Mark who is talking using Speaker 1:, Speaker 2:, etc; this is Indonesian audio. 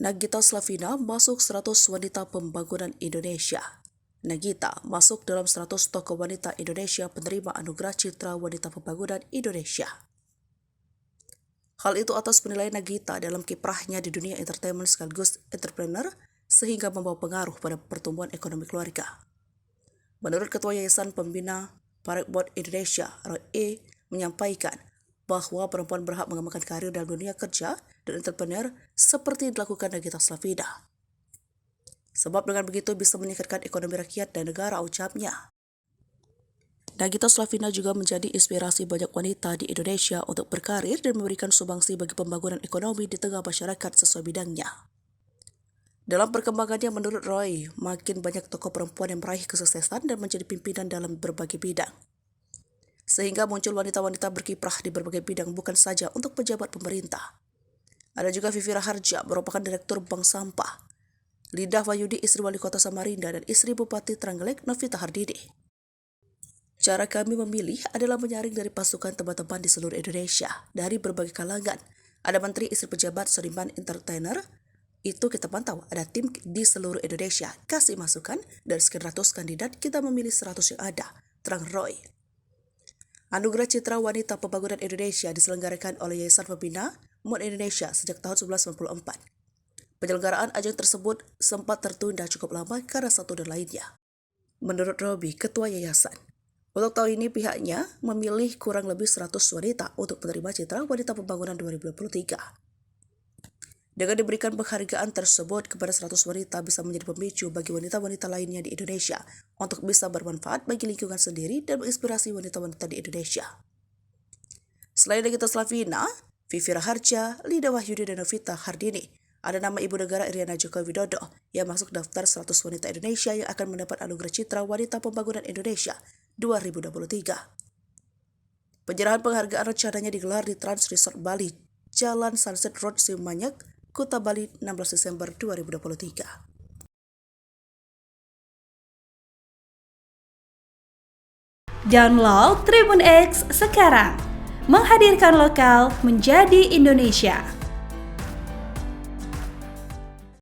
Speaker 1: Nagita Slavina masuk 100 wanita pembangunan Indonesia. Nagita masuk dalam 100 tokoh wanita Indonesia penerima Anugerah Citra Wanita Pembangunan Indonesia. Hal itu atas penilaian Nagita dalam kiprahnya di dunia entertainment sekaligus entrepreneur sehingga membawa pengaruh pada pertumbuhan ekonomi keluarga. Menurut Ketua Yayasan Pembina Parkboard Indonesia, Roy E. menyampaikan bahwa perempuan berhak mengembangkan karir dalam dunia kerja dan entrepreneur seperti yang dilakukan Nagita Slavina. Sebab dengan begitu bisa meningkatkan ekonomi rakyat dan negara, ucapnya. Nagita Slavina juga menjadi inspirasi banyak wanita di Indonesia untuk berkarir dan memberikan sumbangsi bagi pembangunan ekonomi di tengah masyarakat sesuai bidangnya. Dalam perkembangannya, menurut Roy, makin banyak tokoh perempuan yang meraih kesuksesan dan menjadi pimpinan dalam berbagai bidang. Sehingga muncul wanita-wanita berkiprah di berbagai bidang bukan saja untuk pejabat pemerintah. Ada juga Vivi Raharja, merupakan Direktur Bank Sampah, Lidah Wahyudi, istri Wali Kota Samarinda, dan istri Bupati Trenggalek, Novita Hardini. Cara kami memilih adalah menyaring dari pasukan teman-teman di seluruh Indonesia, dari berbagai kalangan. Ada menteri, istri pejabat, seniman, entertainer. Itu kita pantau, ada tim di seluruh Indonesia, kasih masukan, dari sekian ratus kandidat kita memilih 100 yang ada, terang Roy. Anugerah Citra Wanita Pembangunan Indonesia diselenggarakan oleh Yayasan Pembina MUN Indonesia sejak tahun 1994. Penyelenggaraan ajang tersebut sempat tertunda cukup lama karena satu dan lainnya. Menurut Robi, Ketua Yayasan, untuk tahun ini pihaknya memilih kurang lebih 100 wanita untuk menerima Citra Wanita Pembangunan 2023. Dengan diberikan penghargaan tersebut kepada 100 wanita bisa menjadi pemicu bagi wanita-wanita lainnya di Indonesia untuk bisa bermanfaat bagi lingkungan sendiri dan menginspirasi wanita-wanita di Indonesia. Selain Nagita Slavina, Vivi Raharja, Lidah Wahyudi, dan Novita Hardini, ada nama Ibu Negara Iriana Joko Widodo yang masuk daftar 100 wanita Indonesia yang akan mendapat Anugerah Citra Wanita Pembangunan Indonesia 2023. Penyerahan penghargaan rencananya digelar di Trans Resort Bali, Jalan Sunset Road, Semanyak, Kuta Bali, 16 Desember 2023.
Speaker 2: Download Tribun X sekarang, menghadirkan lokal menjadi Indonesia.